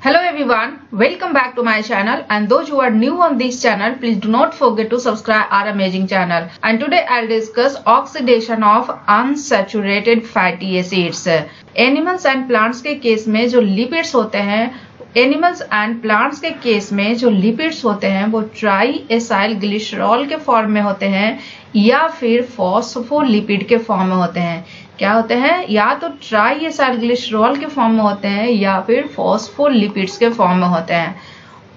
Hello everyone, welcome back to my channel, and those who are new on this channel, please do not forget to subscribe our amazing channel. And today I'll discuss oxidation of unsaturated fatty acids. Animals and plants के case में जो lipids होते हैं, animals and plants के case में जो lipids होते हैं वो ट्राई एसाइल ग्लिसरॉल के फॉर्म में होते हैं या फिर फॉस्फोलिपिड के फॉर्म में होते हैं। क्या होते हैं? या तो ट्राई एसाइल ग्लिसरॉल के फॉर्म में होते हैं या फिर फॉस्फोलिपिड्स के फॉर्म में होते हैं।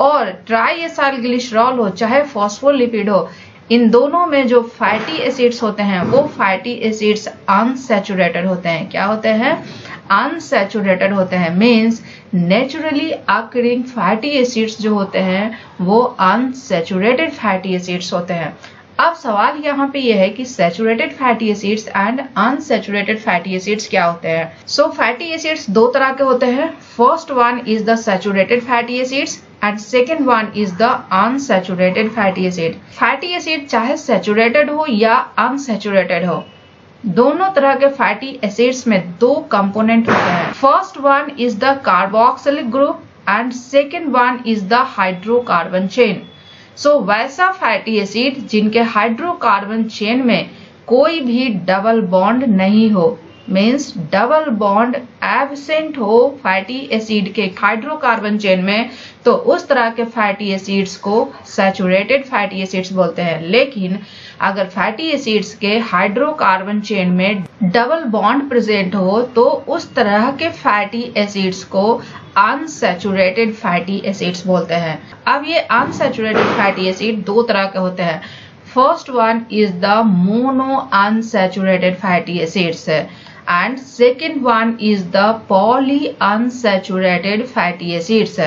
और ट्राई एसाइल ग्लिसरॉल हो चाहे फॉस्फोलिपिड हो, इन दोनों में जो फैटी एसिड्स होते हैं वो फैटी एसिड्स अनसैचुरेटेड होते हैं। क्या होते हैं? अनसैचुरेटेड होते हैं। Means naturally occurring fatty acids जो होते हैं वो अनसैचुरेटेड फैटी एसिड्स होते हैं। अब सवाल यहाँ पे ये है कि saturated fatty acids and unsaturated fatty acids क्या होते हैं। सो फैटी एसिड्स दो तरह के होते हैं। First one is the saturated fatty acids and second one is the unsaturated fatty acid. Fatty acid चाहे सैचुरेटेड हो या अनसैचुरेटेड हो, दोनों तरह के फैटी एसिड्स में दो कंपोनेंट होते हैं। First one is the carboxylic group and second one is the hydrocarbon chain. So वैसा फैटी एसिड जिनके हाइड्रोकार्बन चेन में कोई भी डबल बॉन्ड नहीं हो, मीन्स डबल बॉन्ड एब्सेंट हो फैटी एसिड के हाइड्रोकार्बन चेन में, तो उस तरह के फैटी एसिड्स को सैचुरेटेड फैटी एसिड्स बोलते हैं। लेकिन अगर फैटी एसिड्स के हाइड्रोकार्बन चेन में डबल बॉन्ड प्रेजेंट हो तो उस तरह के फैटी एसिड्स को अनसैचुरेटेड फैटी एसिड्स बोलते हैं। अब ये अनसैचुरेटेड फैटी एसिड दो तरह के होते हैं। First one is the mono unsaturated fatty acids and second one is the poly unsaturated fatty acids।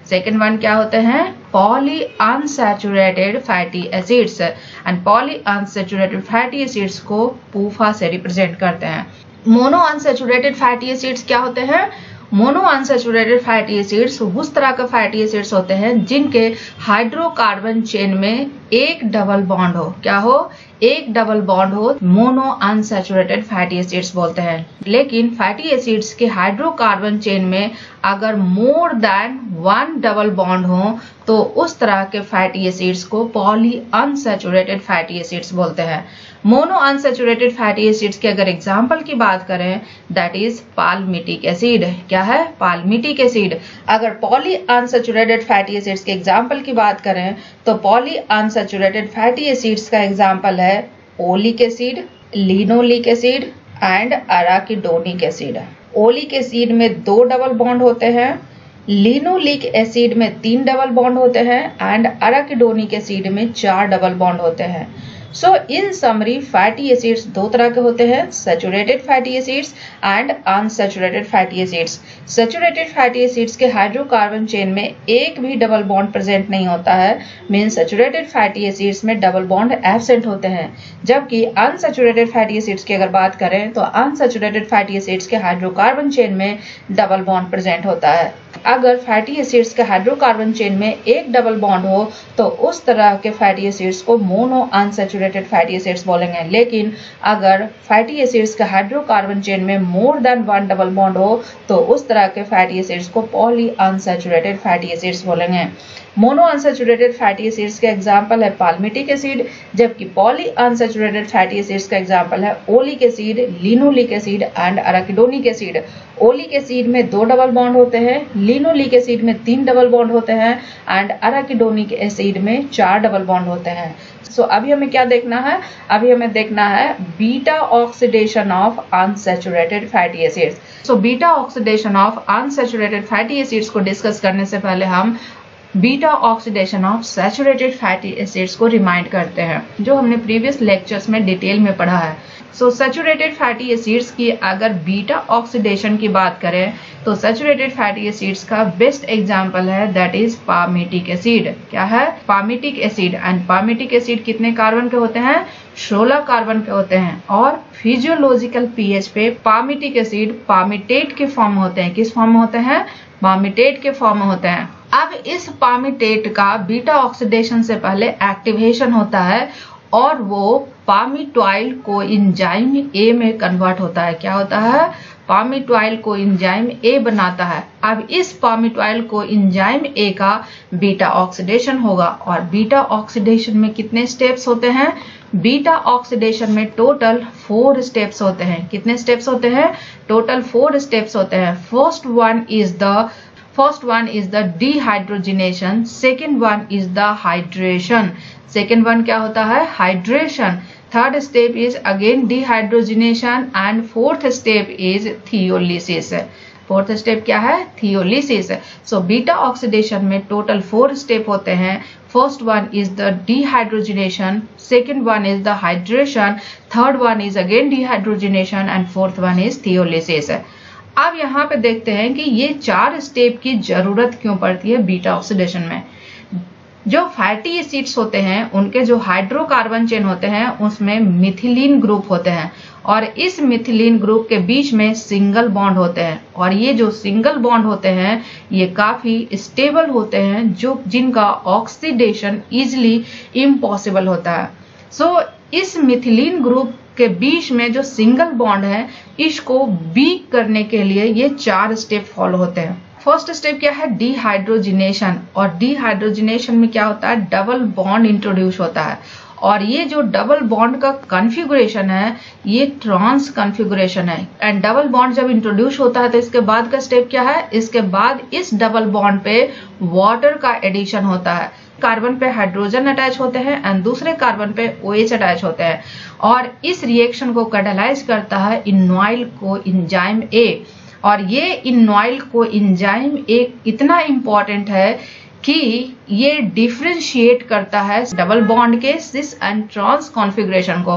Second one क्या होते हैं? Poly unsaturated fatty acids. And poly unsaturated fatty acids को पूफा से रिप्रेजेंट करते हैं। मोनो अनसैचुरेटेड फैटी एसिड्स क्या होते हैं? मोनो अनसैचुरेटेड फैटी एसिड्स उस तरह के फैटी एसिड्स होते हैं जिनके हाइड्रोकार्बन चेन में एक डबल बॉन्ड हो। क्या हो? एक डबल बॉन्ड हो, मोनो अनसैचुरेटेड फैटी एसिड्स बोलते हैं। लेकिन फैटी एसिड्स के हाइड्रोकार्बन चेन में अगर more than one double bond हो तो उस तरह के फैटी एसिड्स को पॉली अनसैचुरेटेड फैटी एसिड्स बोलते हैं। मोनो अनसैचुरेटेड फैटी एसिड्स के अगर एग्जांपल की बात करें, दैट इज पाल्मिटिक एसिड। क्या है? Palmitic acid. अगर पॉली अनसैचुरेटेड फैटी एसिड्स के एग्जांपल की बात करें तो पॉली अनसैचुरेटेड फैटी एसिड्स का एग्जांपल है oleic acid, linoleic acid and अराकिडोनिक acid. Oleic acid में दो डबल बॉन्ड होते हैं, लिनोलिक एसिड में 3 डबल बॉन्ड होते हैं एंड अराकिडोनिक एसिड में 4 डबल बॉन्ड होते हैं। So in summary fatty acids दो तरह के होते हैं, saturated fatty acids and unsaturated fatty acids. Saturated fatty acids के हाइड्रोकार्बन चेन में एक भी डबल बॉन्ड प्रेजेंट नहीं होता है, मीन सैचुरेटेड फैटी एसिड्स में डबल बॉन्ड एब्सेंट होते हैं। जबकि अनसैचुरेटेड फैटी एसिड्स की अगर बात करें तो अनसैचुरेटेड फैटी एसिड्स के हाइड्रोकार्बन चेन में डबल बॉन्ड प्रेजेंट होता है। अगर फैटी एसिड्स के हाइड्रोकार्बन चेन में एक डबल बॉन्ड हो तो उस तरह के फैटी एसिड्स को मोनो अनसैचुरेटेड फैटी एसिड्स बोलेंगे। लेकिन अगर फैटी एसिड्स के हाइड्रोकार्बन चेन में more than one double bond हो तो उस तरह के फैटी एसिड्स को पॉली अनसैचुरेटेड फैटी एसिड्स बोलेंगे। मोनो अनसैचुरेटेड फैटी एसिड्स का एग्जांपल है पाल्मिटिक एसिड, जबकि पॉली अनसैचुरेटेड फैटी एसिड्स का एग्जांपल है oleic acid, linoleic acid and अराकिडोनिक acid. Oleic acid में 2 डबल बॉन्ड होते हैं, लिनोलिक एसिड में 3 डबल बॉन्ड होते हैं एंड अराकिडोनिक एसिड में 4 डबल बॉन्ड होते हैं। सो अभी हमें क्या देखना है? अभी हमें देखना है beta oxidation of unsaturated fatty acids. So beta oxidation of unsaturated fatty acids को डिस्कस करने से पहले हम beta oxidation of saturated fatty acids को रिमाइंड करते हैं, जो हमने प्रीवियस लेक्चर्स में डिटेल में पढ़ा है। सो सैचुरेटेड फैटी एसिड्स की अगर बीटा ऑक्सीडेशन की बात करें तो सैचुरेटेड फैटी एसिड्स का बेस्ट एग्जांपल है दैट इज पाल्मिटिक एसिड। क्या है? Palmitic acid. And palmitic acid कितने कार्बन के होते हैं? 16 कार्बन के होते हैं। और फिजियोलॉजिकल पीएच पे पाल्मिटिक एसिड पाल्मिटेट के फॉर्म होते हैं। किस फॉर्म में होते हैं? पाल्मिटेट के फॉर्म में होते हैं। अब इस पाल्मिटेट का बीटा ऑक्सीडेशन से पहले एक्टिवेशन होता है और वो पाल्मिटॉइल को एंजाइम ए में कन्वर्ट होता है। क्या होता है? पामिटॉइल को एंजाइम ए बनाता है। अब इस पामिटॉइल को एंजाइम ए का बीटा ऑक्सीडेशन होगा और बीटा ऑक्सीडेशन में कितने स्टेप्स होते हैं? बीटा ऑक्सीडेशन में टोटल 4 स्टेप्स होते हैं। कितने स्टेप्स होते हैं? टोटल 4 स्टेप्स होते हैं। First one is the dehydrogenation, second one is the hydration. Second one क्या होता है? Hydration. Third step is again dehydrogenation and fourth step is thiolysis. Fourth step क्या है? थियोलिसिस। सो बीटा ऑक्सीडेशन में total 4 step होते हैं। First one is the dehydrogenation, second one is the hydration, third one is again dehydrogenation and fourth one is thiolysis. अब यहाँ पे देखते हैं कि ये 4 स्टेप की जरूरत क्यों पड़ती है बीटा ऑक्सीडेशन में। जो फैटी एसिड्स होते हैं उनके जो हाइड्रोकार्बन चेन होते हैं उसमें मिथिलीन ग्रुप होते हैं और इस मिथिलीन ग्रुप के बीच में सिंगल बॉन्ड होते हैं और ये जो सिंगल बॉन्ड होते हैं ये काफी स्टेबल होते हैं जिनका ऑक्सीडेशन इजिली इम्पॉसिबल होता है। सो इस मिथिलीन ग्रुप के बीच में जो सिंगल बॉन्ड है इसको वीक करने के लिए ये 4 स्टेप फॉलो होते हैं। फर्स्ट स्टेप क्या है? डिहाइड्रोजिनेशन। और डिहाइड्रोजिनेशन में क्या होता है? डबल बॉन्ड इंट्रोड्यूस होता है और ये जो डबल बॉन्ड का कॉन्फ़िगरेशन है ये ट्रांस कॉन्फ़िगरेशन है। एंड डबल बॉन्ड जब इंट्रोड्यूस होता है तो इसके बाद का स्टेप क्या है? इसके बाद इस डबल बॉन्ड पे वाटर का एडिशन होता है। कार्बन पे हाइड्रोजन अटैच होते हैं एंड दूसरे कार्बन पे OH अटैच होते हैं और इस रिएक्शन को कैटालाइज करता है इनॉइल को एंजाइम ए। और ये इनॉइल को एंजाइम एक इतना इम्पॉर्टेंट है कि ये डिफरेंशिएट करता है डबल बॉन्ड के सिस एंड ट्रांस कॉन्फ़िगरेशन को।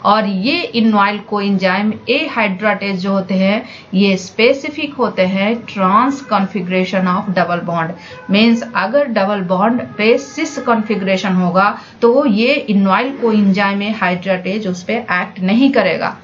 और ये इनॉइल को एंजाइम ए हाइड्राटेज जो होते हैं ये स्पेसिफिक होते हैं trans configuration of double bond. Means अगर डबल बॉन्ड पे सिस कॉन्फ़िगरेशन होगा तो ये इनॉइल को एंजाइम ए हाइड्राटेज उस पर एक्ट नहीं करेगा।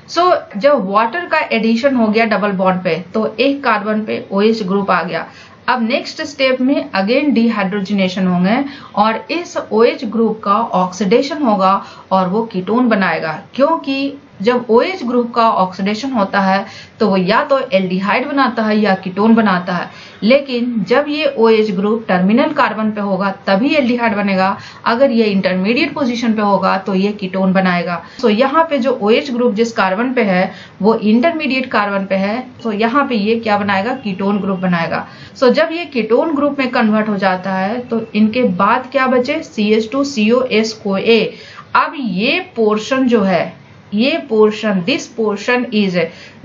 जब वाटर का एडिशन हो गया डबल बॉन्ड पे तो एक कार्बन पे OH ग्रुप आ गया। अब नेक्स्ट स्टेप में अगेन डिहाइड्रोजिनेशन होंगे और इस OH ग्रुप का ऑक्सीडेशन होगा और वो कीटोन बनाएगा, क्योंकि जब OH ग्रुप का ऑक्सीडेशन होता है तो वो या तो एल्डिहाइड बनाता है या कीटोन बनाता है। लेकिन जब ये OH ग्रुप टर्मिनल कार्बन पे होगा तभी एल्डिहाइड बनेगा, अगर ये इंटरमीडिएट पोजीशन पे होगा तो ये कीटोन बनाएगा। यहाँ पे जो OH ग्रुप जिस कार्बन पे है वो इंटरमीडिएट कार्बन पे है, तो यहाँ पे ये क्या बनाएगा? कीटोन ग्रुप बनाएगा। जब ये कीटोन ग्रुप में कन्वर्ट हो जाता है तो इनके बाद क्या बचे? CH2COS-CoA। अब ये पोर्शन जो है this portion is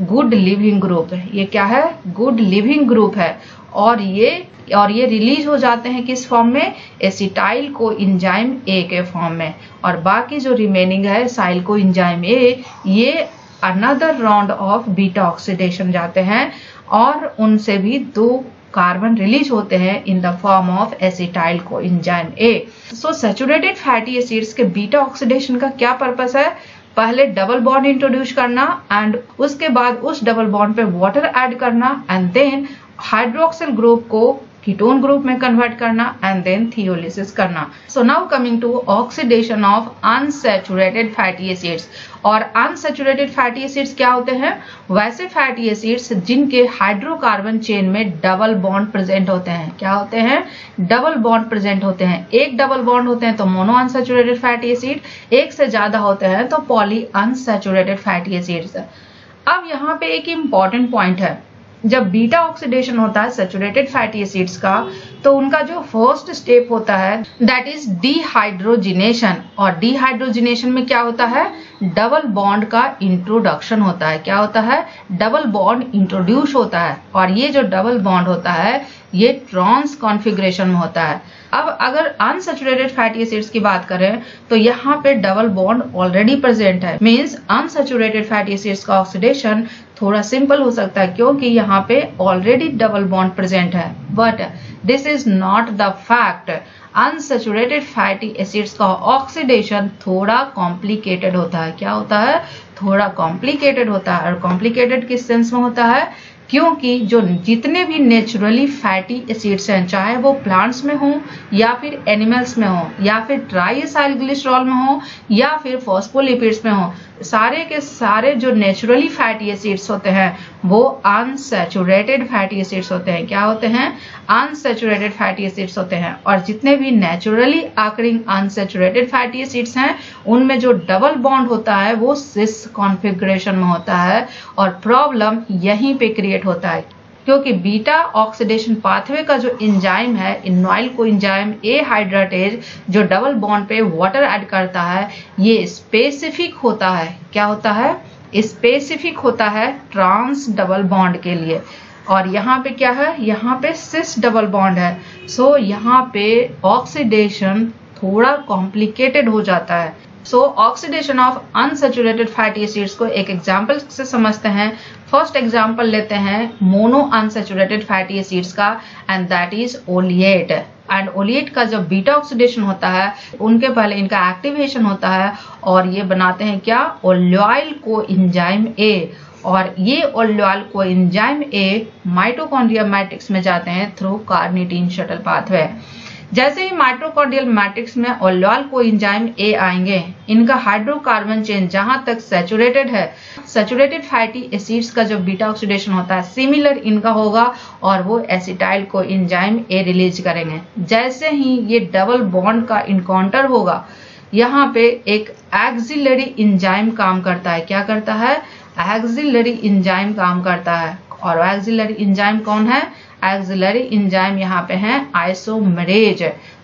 good leaving group. ये क्या है? गुड लिविंग ग्रुप है और ये रिलीज हो जाते हैं किस फॉर्म में? एसिटाइल को एंजाइम ए के फॉर्म में। और बाकी जो रिमेनिंग है साइल को एंजाइम ए ये another round of beta oxidation जाते हैं और उनसे भी 2 कार्बन रिलीज होते हैं in the form of acetyl co enzyme A. Saturated fatty acids के बीटा ऑक्सीडेशन का क्या पर्पस है? पहले डबल बॉन्ड इंट्रोड्यूस करना एंड उसके बाद उस डबल बॉन्ड पे वाटर ऐड करना एंड देन हाइड्रोक्सिल ग्रुप को कीटोन ग्रुप में कन्वर्ट करना एंड देन थियोलिसिस करना। सो now coming to oxidation of unsaturated fatty acids. और अनसैचुरेटेड फैटी एसिड्स क्या होते हैं? वैसे फैटी एसिड्स जिनके हाइड्रोकार्बन चेन में डबल बॉन्ड प्रेजेंट होते हैं। क्या होते हैं? डबल बॉन्ड प्रेजेंट होते हैं। एक डबल बॉन्ड होते हैं तो मोनो अनसैचुरेटेड फैटी एसिड, एक से ज्यादा होते हैं तो पॉली अनसैचुरेटेड फैटी एसिड्स। अब यहाँ पे एक इम्पॉर्टेंट पॉइंट है, जब बीटा ऑक्सीडेशन होता है सैचुरेटेड फैटी एसिड्स का तो उनका जो फर्स्ट स्टेप होता है दैट इज डिहाइड्रोजिनेशन। और डिहाइड्रोजिनेशन में क्या होता है? डबल बॉन्ड का इंट्रोडक्शन होता है। क्या होता है? डबल बॉन्ड इंट्रोड्यूस होता है और ये जो डबल बॉन्ड होता है ये ट्रांस कॉन्फ़िगरेशन में होता है। अब अगर अनसैचुरेटेड फैटी एसिड्स की बात करें तो यहाँ पे डबल बॉन्ड ऑलरेडी प्रेजेंट है। मींस अनसैचुरेटेड फैटी एसिड्स का ऑक्सीडेशन थोड़ा सिंपल हो सकता है क्योंकि यहाँ पे ऑलरेडी डबल बॉन्ड प्रेजेंट है। But this is not the fact. Unsaturated fatty acids का ऑक्सीडेशन थोड़ा कॉम्प्लिकेटेड होता है। क्या होता है? थोड़ा कॉम्प्लिकेटेड होता है। और कॉम्प्लिकेटेड किस सेंस में होता है? क्योंकि जो जितने भी नेचुरली फैटी एसिड्स हैं, चाहे वो प्लांट्स में हो या फिर एनिमल्स में हो या फिर ट्राइएसाइल ग्लिसरॉल में हो या फिर फॉस्फोलिपिड्स में हो, सारे के सारे जो नेचुरली फैटी एसिड्स होते हैं वो अनसैचुरेटेड फैटी एसिड्स होते हैं। क्या होते हैं? अनसैचुरेटेड फैटी एसिड्स होते हैं। और जितने भी naturally occurring unsaturated fatty acids हैं उनमें जो डबल बॉन्ड होता है वो सिस कॉन्फ़िगरेशन में होता है। और प्रॉब्लम यहीं पे क्रिएट होता है क्योंकि बीटा ऑक्सीडेशन पाथवे का जो एंजाइम है, इनॉइल कोएंजाइम ए हाइड्रेटेज, जो डबल बॉन्ड पे वाटर ऐड करता है, ये स्पेसिफिक होता है। क्या होता है? स्पेसिफिक होता है ट्रांस डबल बॉन्ड के लिए। और यहाँ पे क्या है? यहाँ पे सिस डबल बॉन्ड है। सो यहाँ पे ऑक्सीडेशन थोड़ा कॉम्प्लिकेटेड हो जाता है। सो oxidation of unsaturated fatty acids को एक एग्जांपल से समझते हैं। फर्स्ट एग्जांपल लेते हैं मोनो अनसैचुरेटेड फैटी एसिड्स का, एंड दैट इज ओलिएट। एंड ओलिएट का जब बीटा ऑक्सीडेशन होता है उनके पहले इनका एक्टिवेशन होता है और ये बनाते हैं क्या? ओलियल कोएंजाइम ए। और ये ओलियल कोएंजाइम ए माइटोकॉन्ड्रियल मैट्रिक्स में जाते हैं थ्रू कार्निटीन शटल पाथवे। जैसे ही माइटोकॉन्ड्रियल मैट्रिक्स में ओलियल कोएंजाइम ए आएंगे, इनका हाइड्रोकार्बन चेन जहां तक सैचुरेटेड है, सैचुरेटेड फैटी एसिड्स का जो बीटा ऑक्सीडेशन होता है सिमिलर इनका होगा और वो एसिटाइल कोएंजाइम ए रिलीज करेंगे। जैसे ही ये डबल बॉन्ड का इनकाउंटर होगा, यहाँ पे एक एक्सिलरी एंजाइम काम करता है। क्या करता है? एक्सिलरी एंजाइम काम करता है। और एक्सिलरी एंजाइम कौन है? एक्सिलरी एंजाइम यहाँ पे है आइसोमरेज।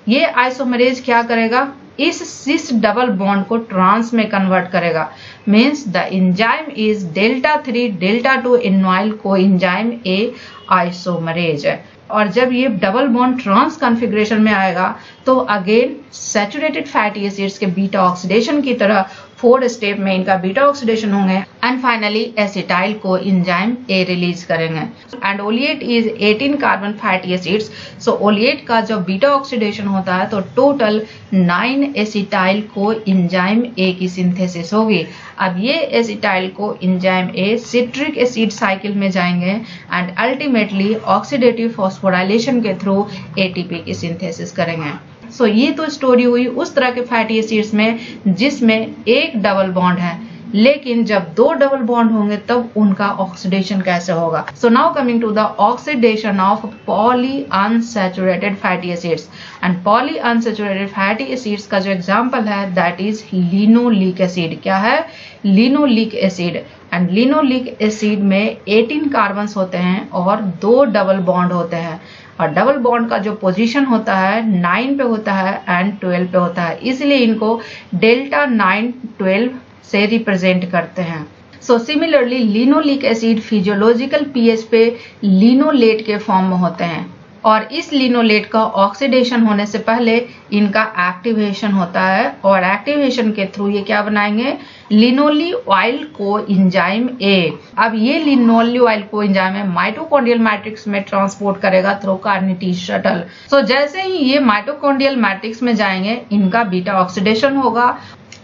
ये आइसोमरेज क्या करेगा? इस सिस डबल बॉन्ड को ट्रांस में कन्वर्ट करेगा। Means the enzyme is delta 3 delta 2 enoyl coenzyme A isomerase. और जब ये डबल बॉन्ड ट्रांस कॉन्फ़िगरेशन में आएगा तो अगेन सैचुरेटेड फैटी एसिड्स के बीटा ऑक्सीडेशन की तरह 4 स्टेप में इनका बीटा ऑक्सीडेशन होंगे and finally acetyl coenzyme A release करेंगे। And oleate is 18 carbon fatty acids. So oleate का जब बीटा ऑक्सीडेशन होता है तो टोटल 9 एसिटाइल कोएंजाइम ए की सिंथेसिस होगी। अब ये एसिटाइल कोएंजाइम ए सिट्रिक एसिड साइकिल में जाएंगे एंड अल्टीमेटली ऑक्सीडेटिव फॉस्फोराइलेशन के थ्रू एटीपी की सिंथेसिस करेंगे। सो ये तो स्टोरी हुई उस तरह के फैटी एसिड्स में जिसमें एक डबल बॉन्ड है, लेकिन जब 2 डबल बॉन्ड होंगे तब उनका ऑक्सीडेशन कैसे होगा। So now coming to the oxidation of poly unsaturated fatty acids. And poly unsaturated fatty acids का जो एग्जांपल है दैट इज लिनोलिक एसिड। क्या है? Linoleic acid. And linoleic acid में 18 कार्बन्स होते हैं और 2 डबल बॉन्ड होते हैं। और डबल बॉन्ड का जो पोजीशन होता है 9 पे होता है एंड 12 पे होता है, इसलिए इनको डेल्टा 9 12 से रिप्रेजेंट करते हैं। So similarly linoleic acid physiological pH पे लिनोलेट के फॉर्म में होते हैं और इस लिनोलेट का ऑक्सीडेशन होने से पहले इनका एक्टिवेशन होता है और एक्टिवेशन के थ्रू ये क्या बनाएंगे? लिनोलियल कोएंजाइम ए। अब ये लिनोलियल कोएंजाइम है माइटोकॉन्ड्रियल मैट्रिक्स में ट्रांसपोर्ट करेगा थ्रू कार्निटीन शटल। सो जैसे ही ये माइटोकॉन्ड्रियल मैट्रिक्स में जाएंगे इनका बीटा ऑक्सीडेशन होगा।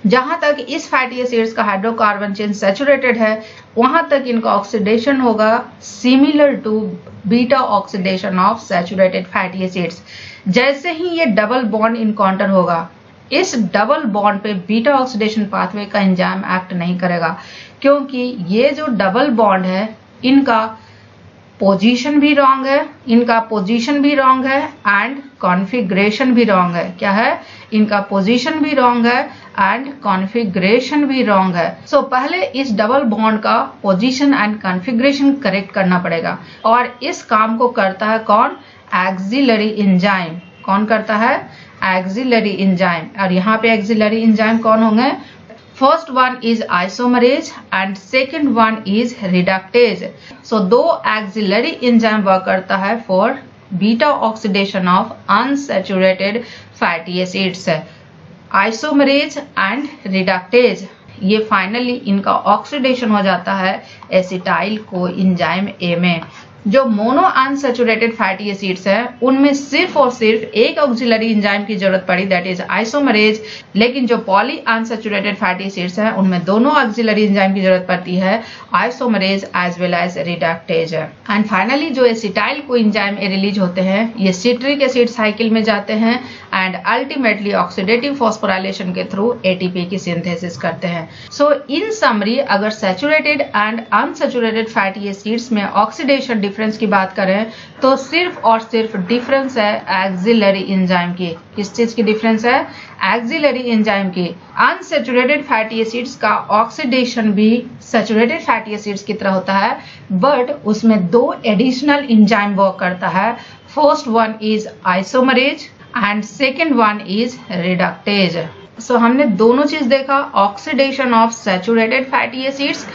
जहां तक इस फैटी एसिड्स का हाइड्रोकार्बन चेन सैचुरेटेड है वहां तक इनका ऑक्सीडेशन होगा similar to beta oxidation of saturated fatty acids. जैसे ही ये डबल बॉन्ड इनकाउंटर होगा, इस डबल बॉन्ड पे बीटा ऑक्सीडेशन पाथवे का एंजाइम एक्ट नहीं करेगा क्योंकि ये जो डबल बॉन्ड है इनका पोजीशन भी रॉन्ग है, इनका पोजीशन भी रॉन्ग है एंड कॉन्फ़िगरेशन भी रॉन्ग है। क्या है? इनका पोजीशन भी रॉन्ग है एंड कॉन्फ़िगरेशन भी रॉन्ग है। सो पहले इस डबल बॉन्ड का पोजीशन एंड कॉन्फ़िगरेशन करेक्ट करना पड़ेगा और इस काम को करता है कौन? Axillary enzyme. कौन करता है? Axillary enzyme. और यहाँ पे एक्सिलरी एंजाइम कौन होंगे? First one is isomerase and second one is reductase. So दो auxiliary enzyme वर्क करता है for beta oxidation of unsaturated fatty acids. Isomerase and reductase ये फाइनली इनका ऑक्सीडेशन हो जाता है एसिटाइल कोएंजाइम ए में। जो मोनो अनसैचुरेटेड फैटी एसिड्स हैं उनमें सिर्फ और सिर्फ एक ऑक्सिलरी एंजाइम की जरूरत पड़ी, दैट इज आइसोमरेज। लेकिन जो पॉली अनसैचुरेटेड फैटी एसिड्स हैं उनमें दोनों ऑक्सिलरी एंजाइम की जरूरत पड़ती है, isomerase as well as reductase. And finally जो एसिटाइल कोएंजाइम रिलीज होते हैं ये सिट्रिक एसिड साइकिल में जाते हैं एंड अल्टीमेटली ऑक्सीडेटिव फॉस्फोराइलेशन के थ्रू एटीपी की सिंथेसिस करते हैं। सो इन समरी अगर saturated and unsaturated fatty acids में ऑक्सीडेशन डिफरेंस की बात करें तो सिर्फ और सिर्फ डिफरेंस है एक्सिलरी एंजाइम की। किस चीज की डिफरेंस है? एक्सिलरी एंजाइम की। अनसैचुरेटेड फैटी एसिड्स का ऑक्सीडेशन भी सैचुरेटेड फैटी एसिड्स की तरह होता है, बट उसमें दो एडिशनल एंजाइम वर्क करता है। First one is isomerase and second one is reductase. So हमने दोनों चीज देखा, oxidation of saturated fatty acids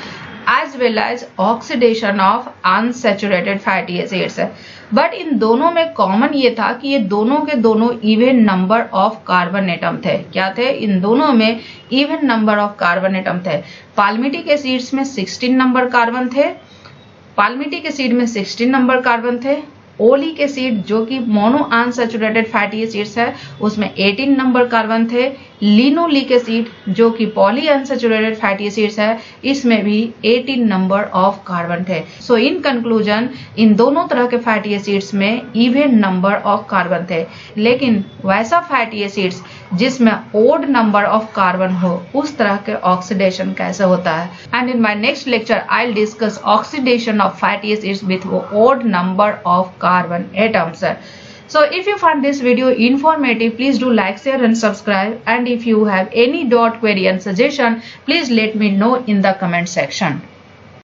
as well as oxidation of unsaturated fatty acids। But इन दोनों में कॉमन ये था कि ये दोनों के दोनों even number of carbon atom थे। क्या थे? इन दोनों में even number of carbon atom थे। पाल्मिटिक एसिड्स में 16 नंबर कार्बन थे, पाल्मिटिक एसिड में 16 नंबर कार्बन थे। ओलिक एसिड जो कि मोनो अनसैचुरेटेड फैटी एसिड्स है उसमें 18 नंबर कार्बन थे। लिनोलिक एसिड जो कि पॉली अनसैचुरेटेड फैटी एसिड्स है इसमें भी 18 नंबर ऑफ कार्बन थे। सो इन कंक्लूजन इन दोनों तरह के फैटी एसिड्स में इवन नंबर ऑफ कार्बन थे। लेकिन वैसा फैटी एसिड्स जिसमें ओड नंबर ऑफ कार्बन हो उस तरह के ऑक्सीडेशन कैसे होता है। And in my next lecture I will discuss oxidation of fatty acids with odd number of carbon atoms। So if you find this video informative, please do like, share and subscribe, and if you have any doubt, query and suggestion, please let me know in the comment section.